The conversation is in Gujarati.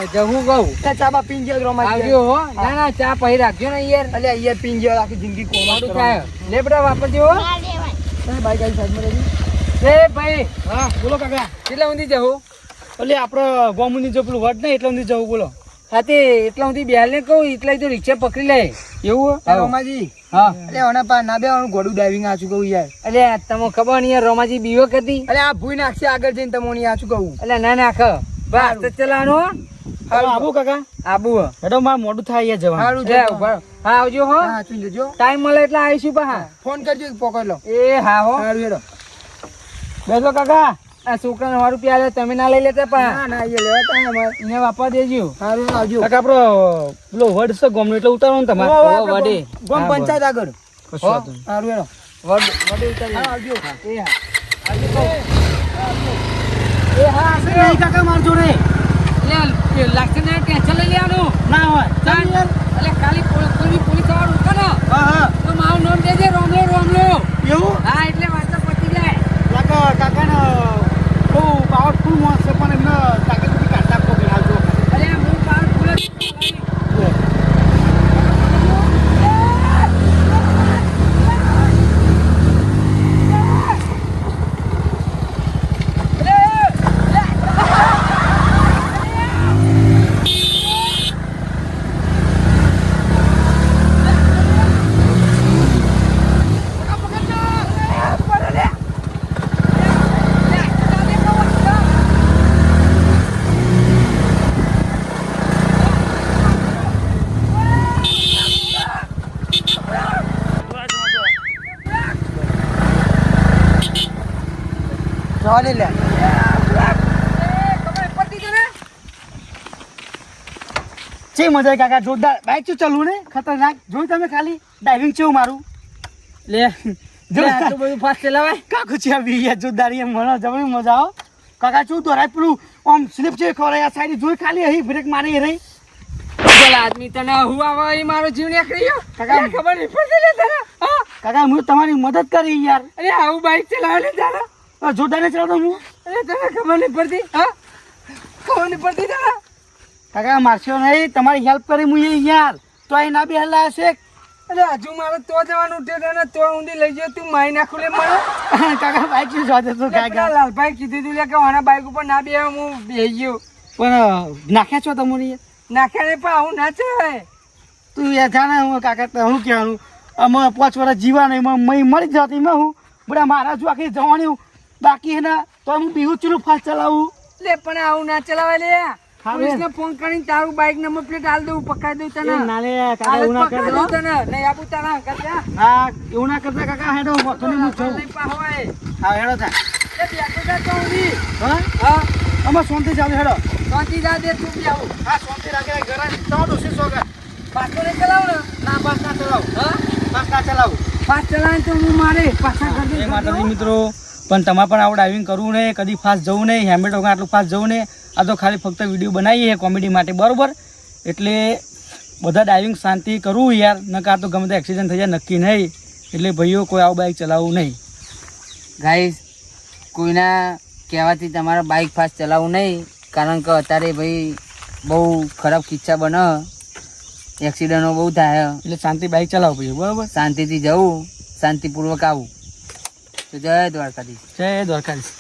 જવું કહું ચા બા પીન ગયો રોમાજી આવજો હો ના ના ચા પહી રાખજો ને યાર અલે યાર પીન ગયો આખી જિંદગી મોડું થાય લે બેટા વાપરજો હો બાઈક આવી સાઈડમાં રહી એ ભાઈ હા બોલો કાકા કેટલા સુધી જવું એટલે આપણે ગોમુની જો પેલું વટ ને એટલે સુધી જવું બોલો હા તે એટલા સુધી બેહાલ ને કહું એટલે તો રિક્ષા પકડી લે એવું હા. રોમાજી હા એટલે ઓના પા ના બે ગોડું ડાઇવિંગ આછું કહું યાર એટલે તમને ખબર નહીં યાર રોમાજી બીવો કરતી અલે આ ભૂઈ નાખશે આગળ જઈને તમને આછું કહું એટલે ના નાખ બસ તો ચલાવવાનું હો આબુ કાકા આબુ હો હેડો માર મોડું થાય યાર જવાનું સારું છે ઉભા હા આવજો હો હા ચૂઈ જજો ટાઈમ મળે એટલે આવીશું પા હા ફોન કરજો પકડ લો એ હા હો સારું હેડો બેસો કાકા આ છોકરાને 100 રૂપિયા આલે તમે ના લઈ લેતા પા ના ના એ લેવા તા અમાર એને વાપવા દેજો સારું આવજો કાકા આપણો પેલો વડ છે ગોમનો એટલે ઉતારો ને તમારે ઓ વડે ગોમ પંચાયત આગળ કશું વાંધો નહીં. સારું હેડો વડે ઉતારી હા આવજો એ હા આવજો કહું. એ હા નહીં કાકા માર જોડે એટલે લાગશે ને ટેન્શન લઈ લેવાનું ના હોય ચાલ યાર એટલે ખાલી પોલીસ વાળું ઉઠો ને હા હા તો મારું નામ દેજે રોમલો રોમલો એવું હા એટલે વાંચો પતી જાય કાકા ને બહુ પાવરફુલ માણસ છે પણ એમને તાકાત બધી કાઢતા પકડી આવજો અરે હું પાર ફૂલ ચાલે લે છે મજા આવી કાકા જોરદાર બાઈક શું ચાલવું ને ખતરનાક જોયું તમે ખાલી ડાઇવિંગ છે મારું લે આટલું બધું ફાસ્ટ ચલાવાય કાકુ છે યાર જોરદાર એમ મને જબરી મજા આવો કાકા શું દોરાય પેલું આમ સ્લીપ છે ખબર આ સાઈડ જોઈ ખાલી અહીં બ્રેક મારી રહી પેલા આદમી તને હું આવે એ મારો જીવ નીકળી ગયો કાકા, કાકા ખબર નહીં પડતી લે તને હા કાકા હું તમારી મદદ કરી યાર અરે આવું બાઈક ચલાવે ને તારા જોરદાર ને ચલાવતો હું અરે તને ખબર નહીં પડતી હા ખબર નહીં પડતી તને કાકા મારશો નહીં તમારી હેલ્પ કરી હું એ યાર તો અહીં ના બેહલા હશે અરે હજુ મારે તો જવાનું ઉઠે ને તો ઊંધી લઈ ગયો તું મારી નાખું લે મને કાકા બાઈક શું જોતે તું પેલા કાકા લાલભાઈ કીધું તું લે કે આના બાઈક ઉપર ના બે હું બેહી ગયો પણ નાખ્યા છો તમને યાર નાખ્યા ને પણ આવું ના ચાલે તું યાર જાણે હું કાકા તો હું કહેવાનું અમે 5 વર્ષ જીવાના એમાં મય મળી જતી એમાં હું બધા મારા જો આખી જવાની બાકી હે ને તો હું બીહું ચૂલું ફાસ્ટ ચલાવું લે પણ આવું ના ચલાવાય લે હા, પોલીસને ફોન કરીને તારું બાઈક નંબર પ્લેટ આલ દઉં પકડાઈ દઉં તને નાલે કાકા હાલત એવું ના પકડાઈ કરતો દઉં તને નહીં આપું તારા કરતા હા એવું ના કરતા કાકા હેડો તને હું છું નહીં પા હોય હા હેડો થા એ બેઠો જા તો ઊંધી હા હા અમાર શાંતિ ચાલુ હેડો શાંતિ જા દે તું બી આવું હા શાંતિ રાખે ઘરે તો દોશી સોગર પાછો નહીં ચલાવ ને ના બસ ના ચલાવું હા બસ ના ચલાવું પાછ ચલાવે તો હું મારે પાછા કરી એ માતાજી મિત્રો પણ તમારે પણ આવું ડાઇવિંગ કરવું નહીં કદી ફાસ્ટ જવું નહીં હેલ્મેટ વગર આટલું ફાસ્ટ જવું નહીં આ તો ખાલી ફક્ત વિડીયો બનાવીએ કોમેડી માટે બરોબર એટલે બધા ડાઇવિંગ શાંતિ કરવું યાર નકર આ તો ગમે તે એક્સિડન્ટ થઈ જાય નક્કી નહીં એટલે ભાઈઓ કોઈ આવું બાઇક ચલાવવું નહીં ગાઈસ કોઈના કહેવાથી તમારે બાઇક ફાસ્ટ ચલાવવું નહીં કારણ કે અત્યારે ભાઈ બહુ ખરાબ કિસ્સા બને એક્સિડન્ટો બહુ થાય એટલે શાંતિ બાઇક ચલાવવું ભાઈઓ બરોબર શાંતિથી જવું શાંતિપૂર્વક આવું તો જય દ્વારકાધીશ જય દ્વારકાધીશ.